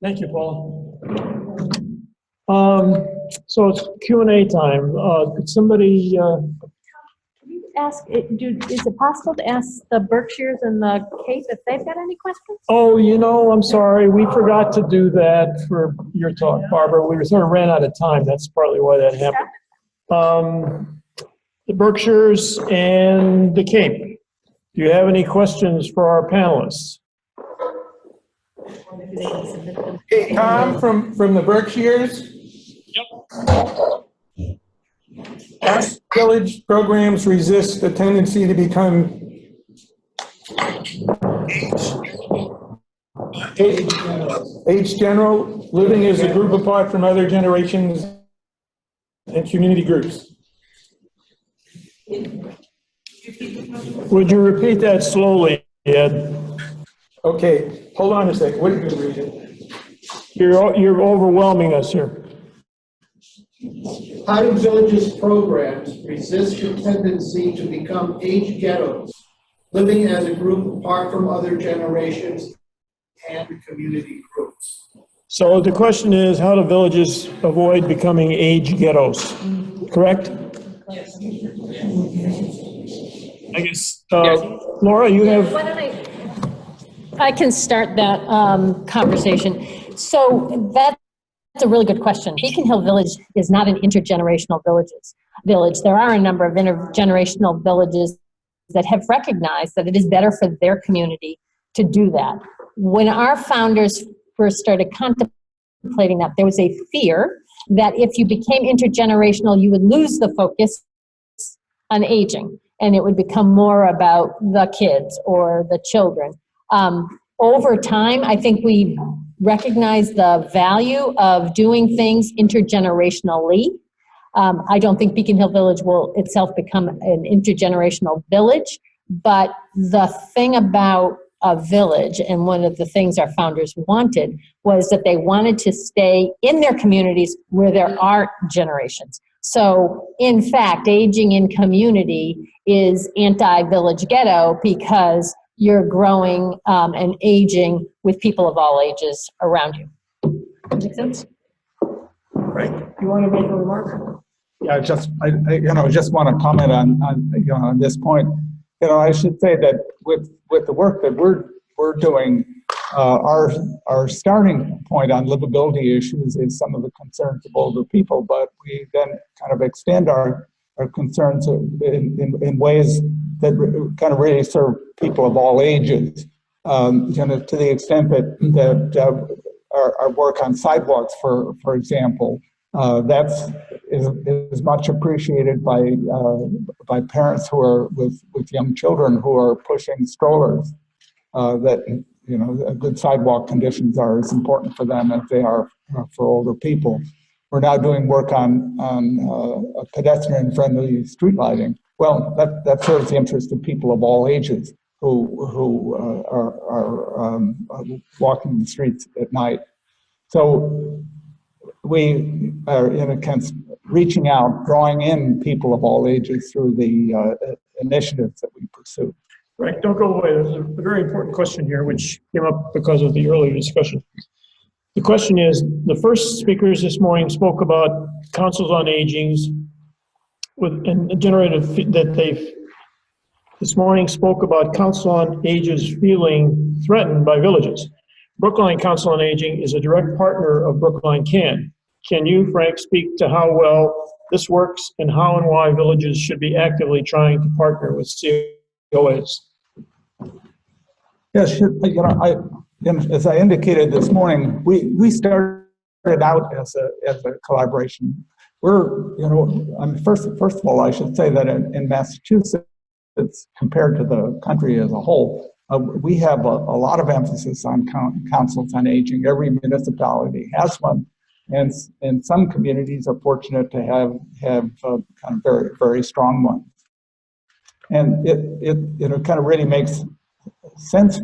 Thank you, Paul. So it's Q&A time. Could somebody, Ask, is it possible to ask the Berkshires and the Cape if they've got any questions? oh, you know, I'm sorry, we forgot to do that for your talk, Barbara. We sort of ran out of time. That's partly why that happened. The Berkshires and the Cape. Do you have any questions for our panelists? Hey, Tom from the Berkshires. Yep. Past village programs resist the tendency to become age general, living as a group apart from other generations and community groups. Would you repeat that slowly, Ed? Okay, hold on a second. What did you read it? You're overwhelming us here. How do villages' programs resist the tendency to become age ghettos, living as a group apart from other generations and community groups? So the question is, how do villages avoid becoming age ghettos? Correct? I guess, Laura, you have... Why don't I can start that conversation. So that's a really good question. Beacon Hill Village is not an intergenerational village. There are a number of intergenerational villages that have recognized that it is better for their community to do that. When our founders first started contemplating that, there was a fear that if you became intergenerational, you would lose the focus on aging, and it would become more about the kids or the children. Over time, I think we recognize the value of doing things intergenerationally. I don't think Beacon Hill Village will itself become an intergenerational village, but the thing about a village, and one of the things our founders wanted, was that they wanted to stay in their communities where there are generations. So, in fact, aging in community is anti-village ghetto because you're growing and aging with people of all ages around you. Make sense? Right. You want to make a remark? Yeah, just want to comment on this point. I should say that with the work that we're doing, our starting point on livability issues is some of the concerns of older people, but we then kind of extend our concerns in ways that kind of really serve people of all ages. To the extent that our work on sidewalks, for example, is much appreciated by parents who are with young children who are pushing strollers. That good sidewalk conditions are as important for them as they are for older people. We're now doing work on pedestrian-friendly street lighting. Well, that serves the interest of people of all ages who are walking the streets at night. So we are, in a sense, reaching out, drawing in people of all ages through the initiatives that we pursue. Right, don't go away. There's a very important question here, which came up because of the earlier discussion. The question is, the first speakers this morning spoke about councils on aging and generated that this morning spoke about council on ages feeling threatened by villages. Brookline Council on Aging is a direct partner of Brookline CAN. Can you, Frank, speak to how well this works and how and why villages should be actively trying to partner with COAs? Yes, as I indicated this morning, we started out as a collaboration. First of all, I should say that in Massachusetts, compared to the country as a whole, we have a lot of emphasis on councils on aging. Every municipality has one, and some communities are fortunate to have kind of very, very strong ones. And it kind of really made sense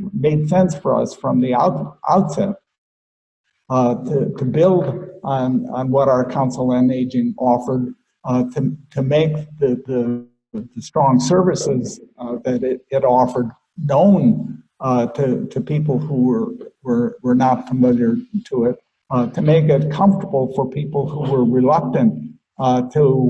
for us from the outset to build on what our Council on Aging offered, to make the strong services that it offered known to people who were not familiar to it, to make it comfortable for people who were reluctant to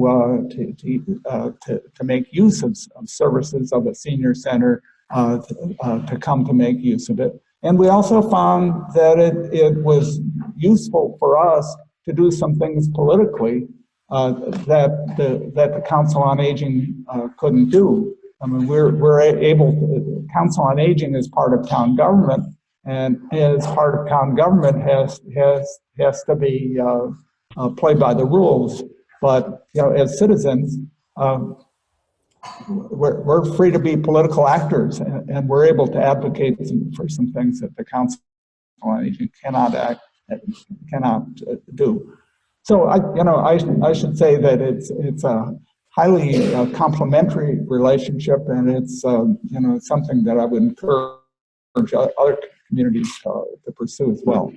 make use of services of a senior center, to come to make use of it. And we also found that it was useful for us to do some things politically that the Council on Aging couldn't do. I mean, we're able to, Council on Aging is part of town government, and as part of town government has to be played by the rules. But as citizens, we're free to be political actors, and we're able to advocate for some things that the Council on Aging cannot do. So I should say that it's a highly complementary relationship, and it's something that I would encourage other communities to pursue as well.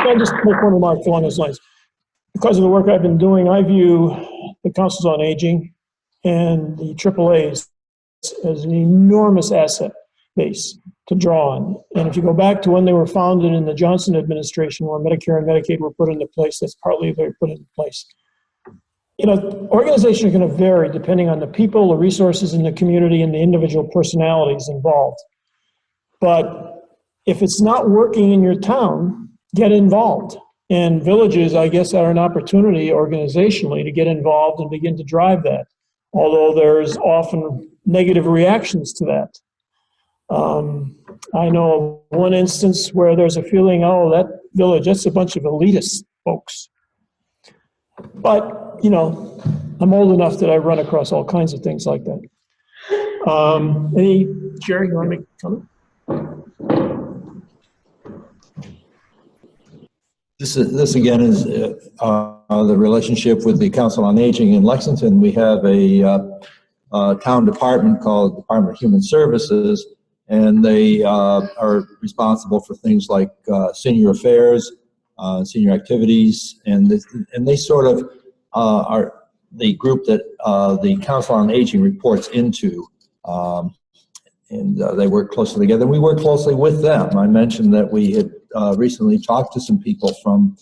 I'll just make one remark along those lines. Because of the work I've been doing, I view the councils on aging and the AAAs as an enormous asset base to draw on. And if you go back to when they were founded in the Johnson administration, where Medicare and Medicaid were put into place, that's partly they were put into place. Organizations are going to vary depending on the people, the resources in the community, and the individual personalities involved. But if it's not working in your town, get involved. And villages, I guess, are an opportunity organizationally to get involved and begin to drive that, although there's often negative reactions to that. I know of one instance where there's a feeling, oh, that village, that's a bunch of elitist folks. But, I'm old enough that I run across all kinds of things like that. Jerry, you want to make a comment? This again is the relationship with the Council on Aging in Lexington. We have a town department called Department of Human Services, and they are responsible for things like senior affairs, senior activities, and they sort of are the group that the Council on Aging reports into. And they work closely together. We work closely with them. I mentioned that we had recently talked to some people from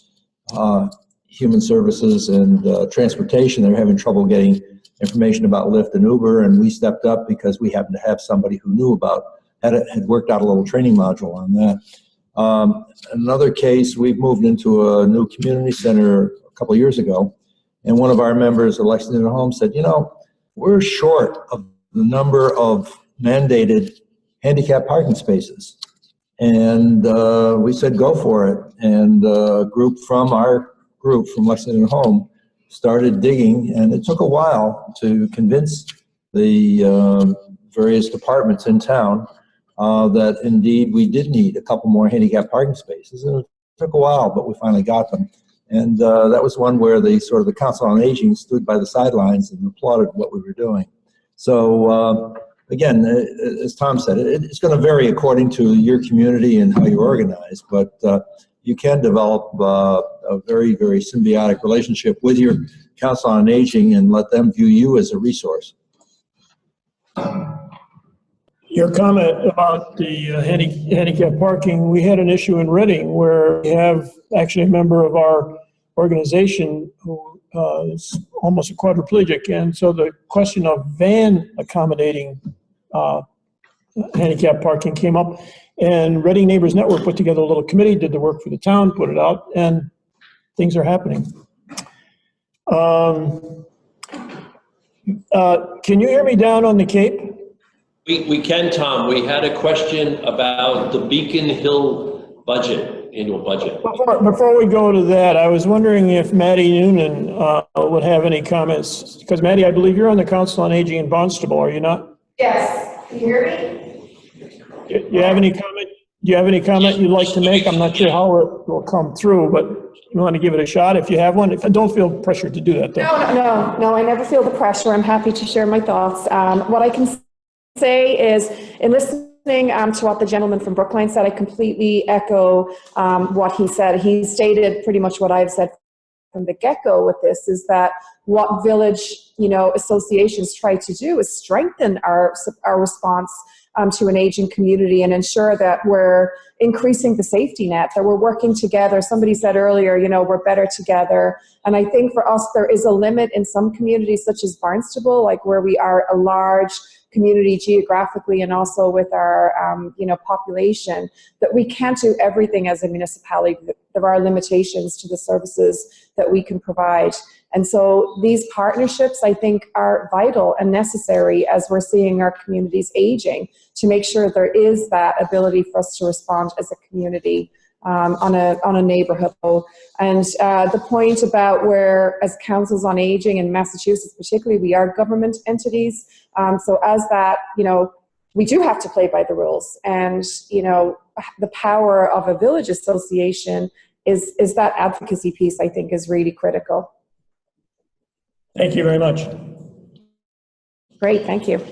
Human Services and Transportation. They were having trouble getting information about Lyft and Uber, and we stepped up because we happened to have somebody who knew about, had worked out a little training module on that. Another case, we've moved into a new community center a couple of years ago, and one of our members of Lexington at Home said, we're short of the number of mandated handicap parking spaces. And we said, go for it. And a group from our group, from Lexington at Home, started digging, and it took a while to convince the various departments in town that indeed we did need a couple more handicap parking spaces. And it took a while, but we finally got them. And that was one where the Council on Aging stood by the sidelines and applauded what we were doing. So again, as Tom said, it's going to vary according to your community and how you're organized, but you can develop a very, very symbiotic relationship with your Council on Aging and let them view you as a resource. Your comment about the handicap parking, we had an issue in Reading where we have actually a member of our organization who is almost a quadriplegic, and so the question of van accommodating handicap parking came up, and Reading Neighbors Network put together a little committee, did the work for the town, put it out, and things are happening. Can you hear me down on the Cape? We can, Tom. We had a question about the Beacon Hill budget, annual budget. Before we go to that, I was wondering if Maddie Noonan would have any comments, because Maddie, I believe you're on the Council on Aging in Barnstable, are you not? Yes. Can you hear me? Do you have any comment? Do you have any comment you'd like to make? I'm not sure how it will come through, but you want to give it a shot if you have one. Don't feel pressured to do that, though. No, I never feel the pressure. I'm happy to share my thoughts. What I can say is, in listening to what the gentleman from Brookline said, I completely echo what he said. He stated pretty much what I've said from the get-go with this is that what village, associations try to do is strengthen our response to an aging community and ensure that we're increasing the safety net, that we're working together. Somebody said earlier, we're better together. And I think for us, there is a limit in some communities, such as Barnstable, like where we are a large community geographically and also with our, population, that we can't do everything as a municipality. There are limitations to the services that we can provide. And so these partnerships, I think, are vital and necessary as we're seeing our communities aging to make sure there is that ability for us to respond as a community on a neighborhood level. And the point about where, as councils on aging in Massachusetts particularly, we are government entities. So as that, we do have to play by the rules. And, the power of a village association is that advocacy piece, I think, is really critical. Thank you very much. Great, thank you.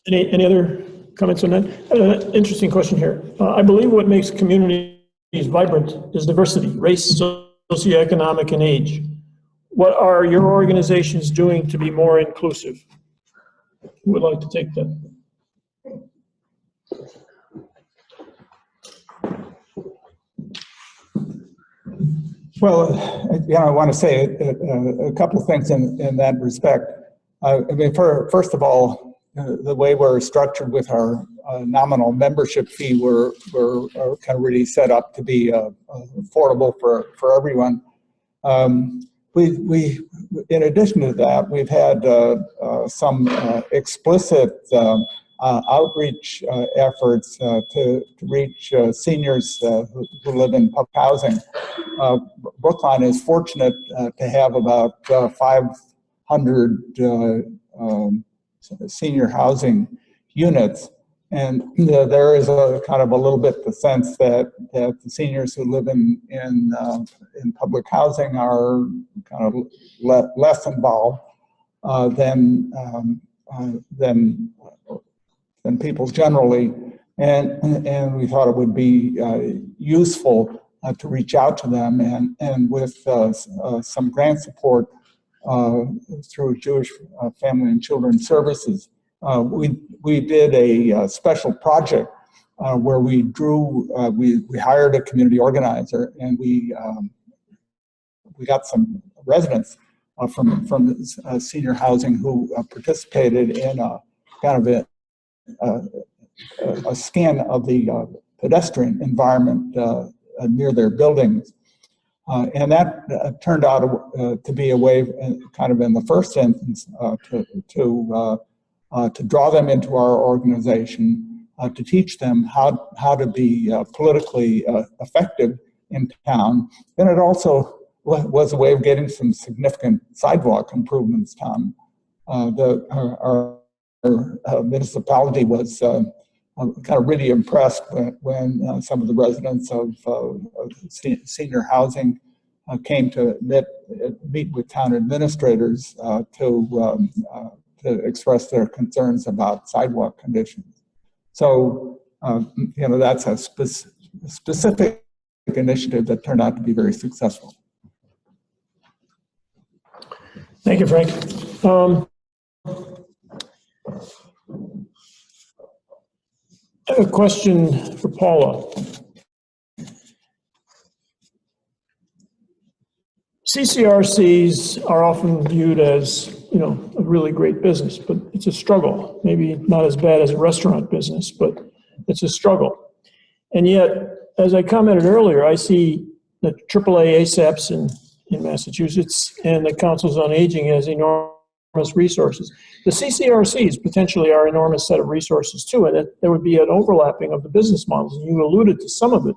Any other comments on that? Interesting question here. I believe what makes communities vibrant is diversity, race, socioeconomic, and age. What are your organizations doing to be more inclusive? Who would like to take that? Well, I want to say a couple of things in that respect. First of all, the way we're structured with our nominal membership fee, we're kind of really set up to be affordable for everyone. We, in addition to that, we've had some explicit outreach efforts to reach seniors who live in public housing. Brookline is fortunate to have about 500 senior housing units, and there is a kind of a little bit the sense that the seniors who live in public housing are kind of less involved than people generally, and we thought it would be useful to reach out to them, and with some grant support through Jewish Family and Children's Services, we did a special project where we hired a community organizer, and we got some residents from senior housing who participated in a kind of a scan of the pedestrian environment near their buildings. And that turned out to be a way, kind of in the first instance, to draw them into our organization, to teach them how to be politically effective in town. And it also was a way of getting some significant sidewalk improvements down. Our municipality was kind of really impressed when some of the residents of senior housing came to meet with town administrators to express their concerns about sidewalk conditions. So, that's a specific initiative that turned out to be very successful. Thank you, Frank. I have a question for Paula. CCRCs are often viewed as, a really great business, but it's a struggle. Maybe not as bad as a restaurant business, but it's a struggle. And yet, as I commented earlier, I see the AAA ASAPs in Massachusetts and the councils on aging as enormous resources. The CCRCs potentially are an enormous set of resources too, and there would be an overlapping of the business models, and you alluded to some of it.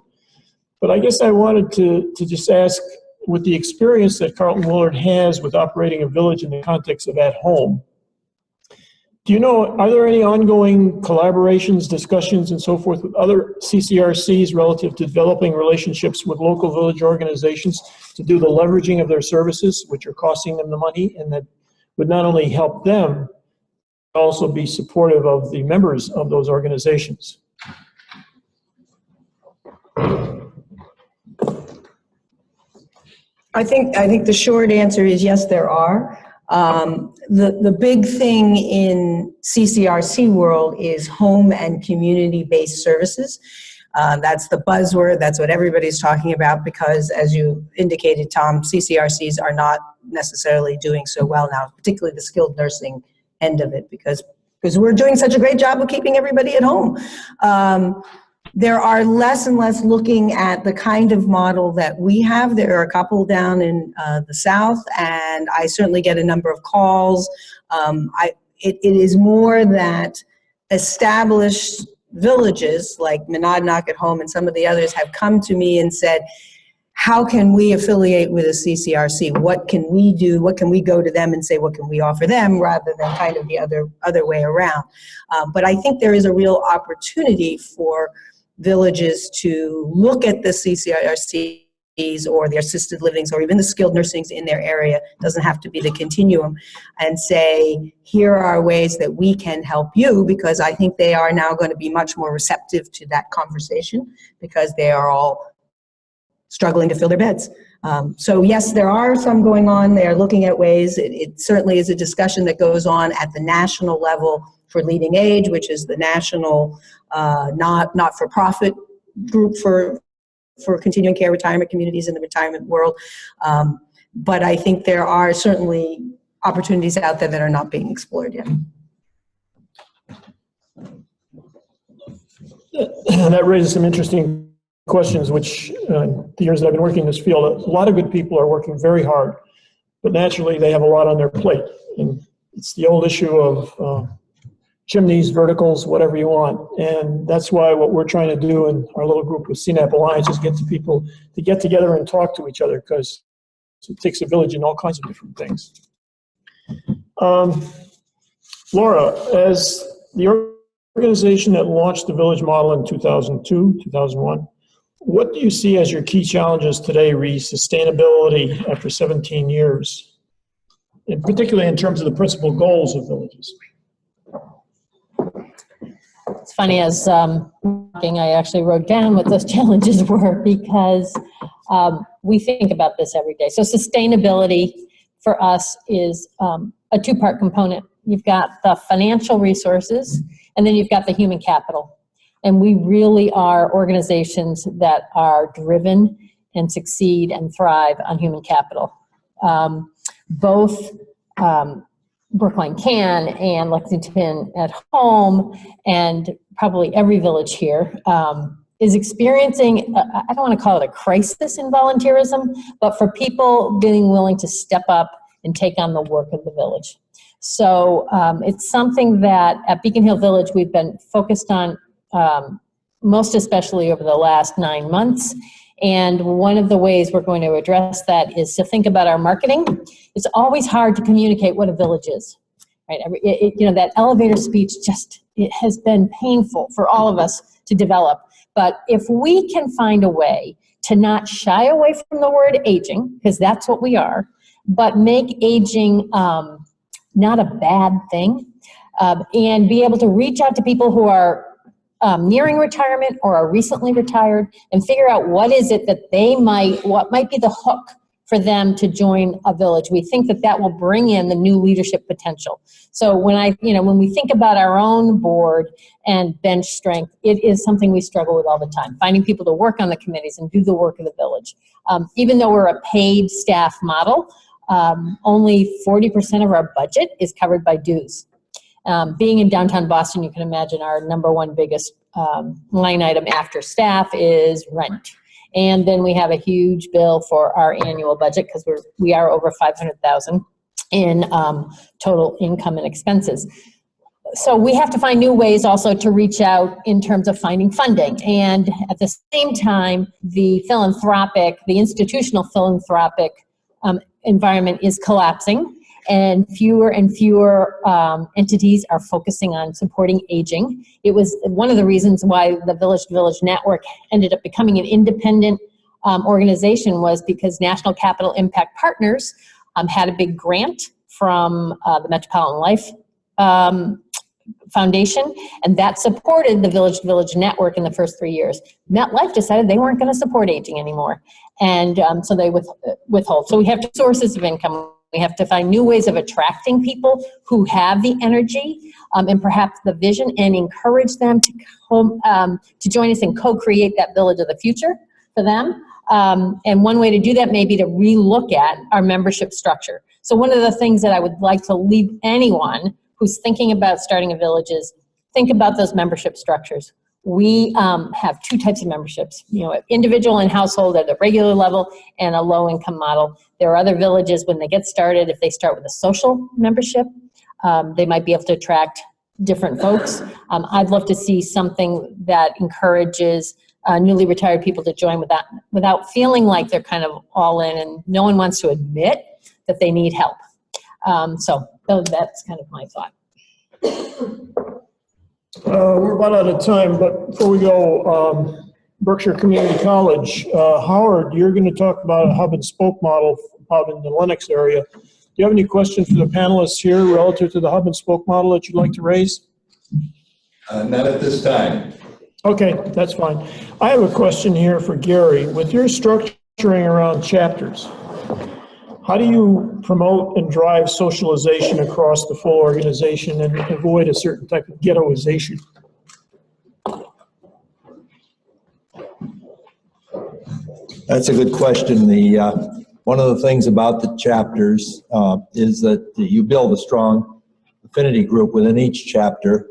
But I guess I wanted to just ask, with the experience that Carlton Willard has with operating a village in the context of at home, are there any ongoing collaborations, discussions, and so forth with other CCRCs relative to developing relationships with local village organizations to do the leveraging of their services, which are costing them the money, and that would not only help them, but also be supportive of the members of those organizations? I think the short answer is yes, there are. The big thing in CCRC world is home and community-based services. That's the buzzword. That's what everybody's talking about because, as you indicated, Tom, CCRCs are not necessarily doing so well now, particularly the skilled nursing end of it, because we're doing such a great job of keeping everybody at home. There are less and less looking at the kind of model that we have. There are a couple down in the South, and I certainly get a number of calls. It is more that established villages like Monadnock at Home and some of the others have come to me and said, how can we affiliate with a CCRC? What can we do? What can we go to them and say, what can we offer them, rather than kind of the other way around? But I think there is a real opportunity for villages to look at the CCRCs or the assisted livings or even the skilled nursings in their area, doesn't have to be the continuum, and say, here are ways that we can help you, because I think they are now going to be much more receptive to that conversation because they are all struggling to fill their beds. So yes, there are some going on. They're looking at ways. It certainly is a discussion that goes on at the national level for Leading Age, which is the national not-for-profit group for continuing care retirement communities in the retirement world. But I think there are certainly opportunities out there that are not being explored yet. That raises some interesting questions, which the years that I've been working in this field, a lot of good people are working very hard, but naturally they have a lot on their plate. And it's the old issue of chimneys, verticals, whatever you want. And that's why what we're trying to do in our little group with CNAP Alliance is get the people to get together and talk to each other, because it takes a village in all kinds of different things. Laura, as the organization that launched the village model in 2002, 2001, what do you see as your key challenges today re sustainability after 17 years, and particularly in terms of the principal goals of villages? It's funny, as talking, I actually wrote down what those challenges were, because we think about this every day. So sustainability for us is a two-part component. You've got the financial resources, and then you've got the human capital. And we really are organizations that are driven and succeed and thrive on human capital. Both Brookline Can and Lexington at Home, and probably every village here, is experiencing, I don't want to call it a crisis in volunteerism, but for people being willing to step up and take on the work of the village. So it's something that at Beacon Hill Village we've been focused on most especially over the last 9 months. And one of the ways we're going to address that is to think about our marketing. It's always hard to communicate what a village is, right? You know, that elevator speech it has been painful for all of us to develop. But if we can find a way to not shy away from the word aging, because that's what we are, but make aging not a bad thing, and be able to reach out to people who are nearing retirement or are recently retired, and figure out what is it that what might be the hook for them to join a village. We think that that will bring in the new leadership potential. So when we think about our own board and bench strength, it is something we struggle with all the time, finding people to work on the committees and do the work of the village. Even though we're a paid staff model, only 40% of our budget is covered by dues. Being in downtown Boston, you can imagine our number one biggest line item after staff is rent. And then we have a huge bill for our annual budget, because we are over $500,000 in total income and expenses. So we have to find new ways also to reach out in terms of finding funding. And at the same time, the institutional philanthropic environment is collapsing. And fewer entities are focusing on supporting aging. It was one of the reasons why the Village to Village Network ended up becoming an independent organization, was because National Capital Impact Partners had a big grant from the Metropolitan Life Foundation, and that supported the village-to-village network in the first 3 years. MetLife decided they weren't going to support aging anymore, and so they withhold. So we have sources of income. We have to find new ways of attracting people who have the energy and perhaps the vision, and encourage them to join us and co-create that village of the future for them. And one way to do that may be to relook at our membership structure. So one of the things that I would like to leave anyone who's thinking about starting a village is think about those membership structures. We have two types of memberships, individual and household at the regular level and a low income model. There are other villages when they get started, if they start with a social membership, they might be able to attract different folks. I'd love to see something that encourages newly retired people to join without feeling like they're kind of all in and no one wants to admit that they need help. So that's kind of my thought. We're about out of time, but before we go, Berkshire Community College, Howard, you're going to talk about a hub and spoke model out in the Lenox area. Do you have any questions for the panelists here relative to the hub and spoke model that you'd like to raise? Not at this time. Okay, that's fine. I have a question here for Gary. With your structuring around chapters, how do you promote and drive socialization across the full organization and avoid a certain type of ghettoization? That's a good question. One of the things about the chapters is that you build a strong affinity group within each chapter.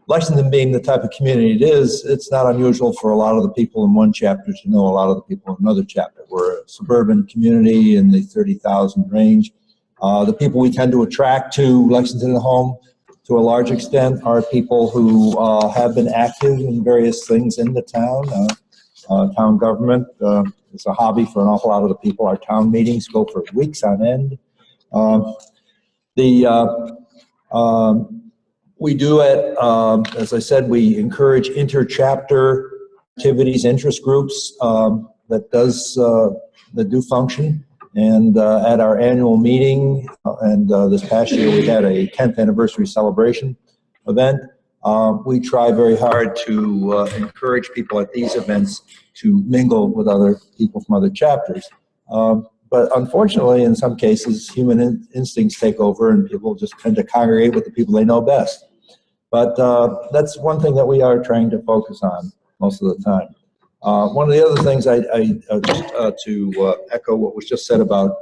Lexington being the type of community it is, it's not unusual for a lot of the people in one chapter to know a lot of the people in another chapter. We're a suburban community in the 30,000 range. The people we tend to attract to Lexington Home to a large extent are people who have been active in various things in the town. Town government is a hobby for an awful lot of the people. Our town meetings go for weeks on end. We do it, as I said, we encourage inter-chapter activities, interest groups that do function. And at our annual meeting, and this past year we had a 10th anniversary celebration event. We try very hard to encourage people at these events to mingle with other people from other chapters. But unfortunately, in some cases, human instincts take over and people just tend to congregate with the people they know best. But that's one thing that we are trying to focus on most of the time. One of the other things to echo what was just said about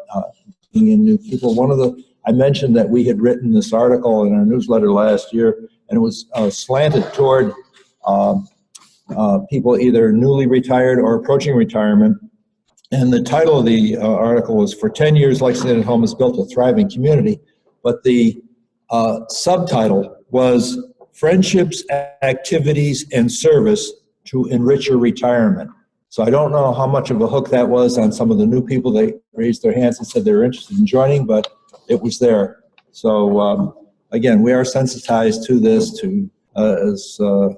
bringing in new people, I mentioned that we had written this article in our newsletter last year, and it was slanted toward people either newly retired or approaching retirement. And the title of the article was, "For 10 years, Lexington Home has built a thriving community." But the subtitle was, "Friendships, Activities, and Service to Enrich Your Retirement." So I don't know how much of a hook that was on some of the new people. They raised their hands and said they were interested in joining, but it was there. So again, we are sensitized to this. I'm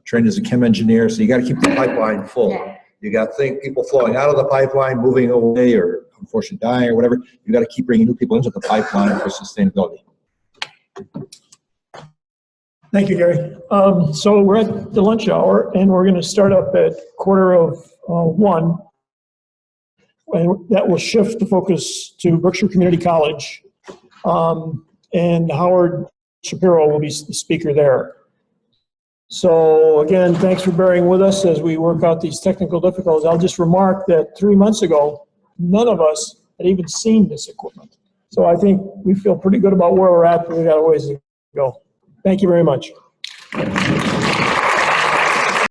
trained as a chem engineer, so you got to keep the pipeline full. You got people flowing out of the pipeline, moving away, or unfortunately dying, or whatever. You got to keep bringing new people into the pipeline for sustainability. Thank you, Gary. So we're at the lunch hour, and we're going to start up at 1:15, and that will shift the focus to Berkshire Community College, and Howard Shapiro will be the speaker there. So again, thanks for bearing with us as we work out these technical difficulties. I'll just remark that 3 months ago, none of us had even seen this equipment. So I think we feel pretty good about where we're at, but we got a ways to go. Thank you very much.